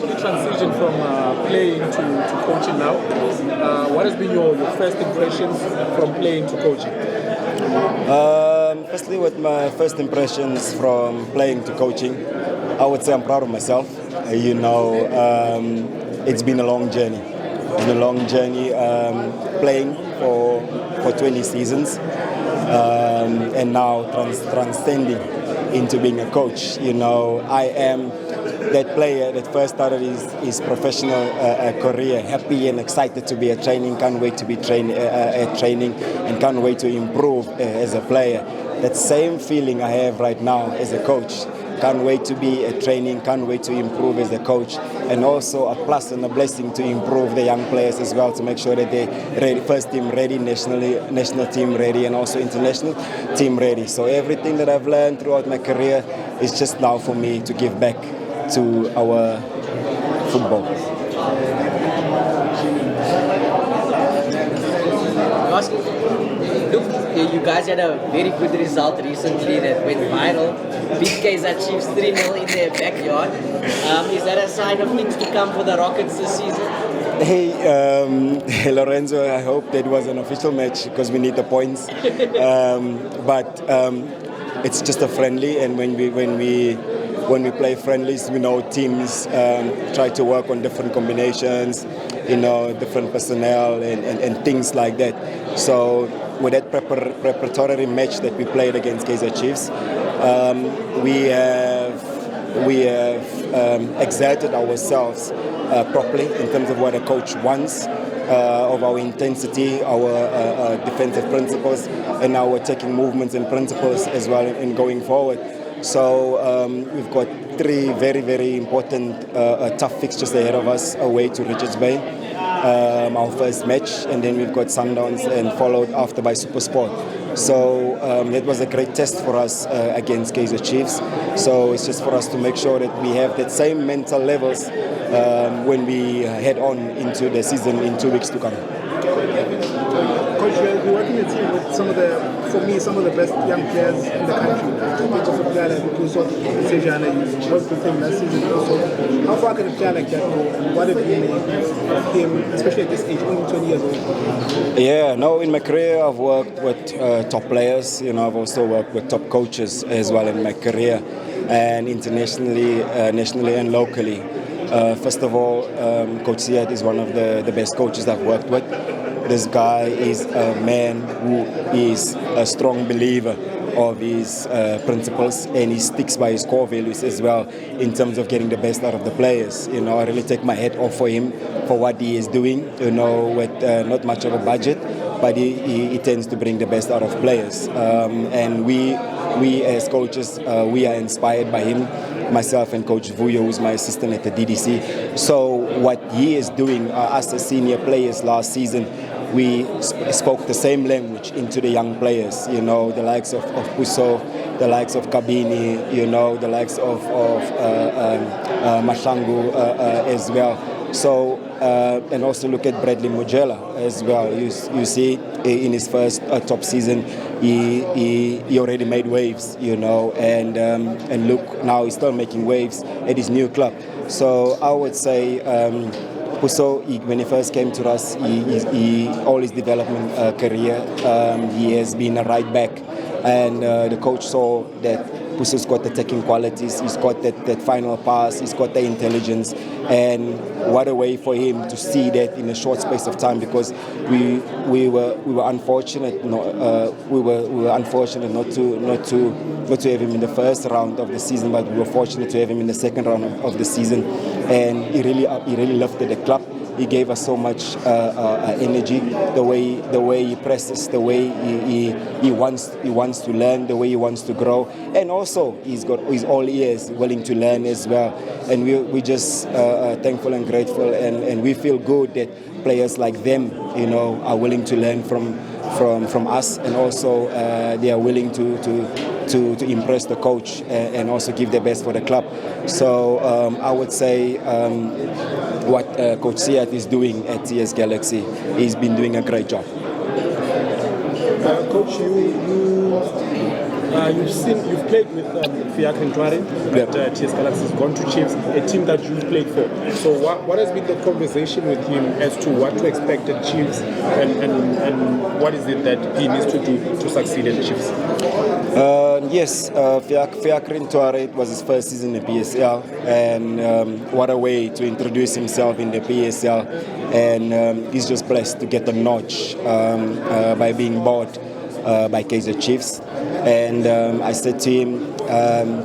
actually transitioned from playing to coaching now. What has been your first impressions from playing to coaching? Firstly, with my first impressions from playing to coaching, I would say I'm proud of myself. It's been a long journey. It's been a long journey playing for 20 seasons and now transcending into being a coach. I am that player that first started his professional career happy and excited to be at training, can't wait to be at training and can't wait to improve as a player. That same feeling I have right now as a coach. Can't wait to be at training, can't wait to improve as a coach, and also a plus and a blessing to improve the young players as well, to make sure that they're ready, first team ready, national team ready, and also international team ready. So everything that I've learned throughout my career is just now for me to give back to our football. Look, you guys had a very good result recently that went viral. Beat Kaizer Chiefs 3-0 in their backyard. Is that a sign of things to come for the Rockets this season? Hey, Lorenzo, I hope that was an official match because we need the points. But it's just a friendly, and when we play friendlies, we know teams try to work on different combinations, different personnel and things like that. So with that preparatory match that we played against Kaizer Chiefs, we have exerted ourselves properly in terms of what a coach wants, of our intensity, our defensive principles, and our attacking movements and principles as well in going forward. So we've got 3 very, very important tough fixtures ahead of us away to Richards Bay, our first match, and then we've got Sundowns and followed after by SuperSport. So it was a great test for us against Kaizer Chiefs. So it's just for us to make sure that we have that same mental levels when we head on into the season in 2 weeks to come. Coach, you're working a team with some of the best young players in the country. Not just a player like Puso, Sejana, you worked with him last season also. How far can a player like that go, and what have you made of him, especially at this age, only 20 years old? Yeah, no, in my career I've worked with top players. I've also worked with top coaches as well in my career, and internationally, nationally and locally. First of all, Coach Siat is one of the best coaches I've worked with. This guy is a man who is a strong believer of his principles, and he sticks by his core values as well in terms of getting the best out of the players. I really take my hat off for him for what he is doing, with not much of a budget, but he tends to bring the best out of players. And we as coaches, we are inspired by him. Myself and Coach Vuyo, who's my assistant at the DDC. So what he is doing, us as senior players last season, we spoke the same language into the young players, the likes of Puso, the likes of Kabini, the likes of Mashangu as well. So, and also look at Bradley Mujela as well. You see, in his first top season, he already made waves, and look, now he's still making waves at his new club. So I would say, Puso, when he first came to us, he all his development career, he has been a right back, and the coach saw that Puso's got the taking qualities, he's got that final pass, he's got the intelligence, and what a way for him to see that in a short space of time, because we were unfortunate, we were unfortunate not to have him in the first round of the season, but we were fortunate to have him in the second round of the season, and he really lifted the club. He gave us so much energy, the way he presses, the way he wants to learn, the way he wants to grow, and also he's all ears, willing to learn as well. And we just thankful and grateful, and we feel good that players like them, are willing to learn from us, and also they are willing to impress the coach and also give their best for the club. So I would say what Coach Siat is doing at TS Galaxy, he's been doing a great job. Coach, You've played with Fiacre Ntwari at TS Galaxy, has gone to Chiefs, a team that you've played for. So what has been the conversation with him as to what to expect at Chiefs and what is it that he needs to do to succeed at Chiefs? Yes, Fiacre Ntwari, it was his first season in the PSL, and what a way to introduce himself in the PSL, and he's just blessed to get a notch by being bought by Kaizer Chiefs. And I said to him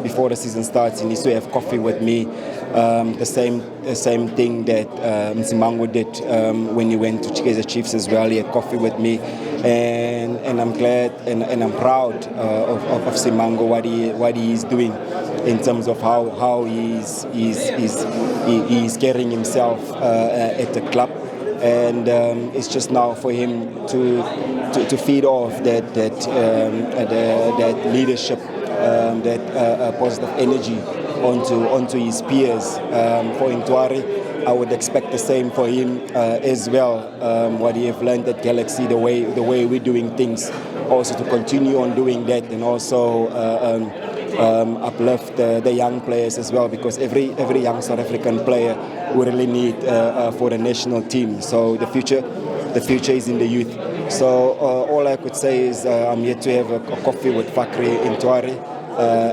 before the season starts, he needs to have coffee with me, the same thing that Msimango did when he went to Kaizer Chiefs as well. He had coffee with me, and I'm glad and I'm proud of Simango, what he is doing in terms of how he's carrying himself at the club. And it's just now for him to feed off that leadership, that positive energy onto his peers. For Ntwari, I would expect the same for him as well. What he have learned at Galaxy, the way we're doing things, also to continue on doing that, and also uplift the young players as well, because every young South African player we really need for the national team. So the future is in the youth. So all I could say is I'm here to have a coffee with Fakri Ntwari,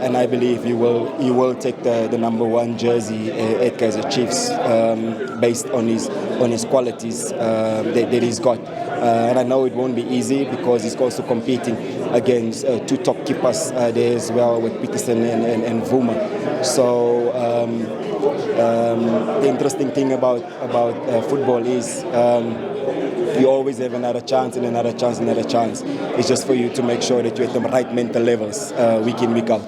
and I believe he will take the number 1 jersey at Kaizer Chiefs based on his qualities that he's got. And I know it won't be easy because he's also competing against 2 top keepers there as well, with Peterson and Vuma. So the interesting thing about football is you always have another chance and another chance and another chance. It's just for you to make sure that you're at the right mental levels week in, week out.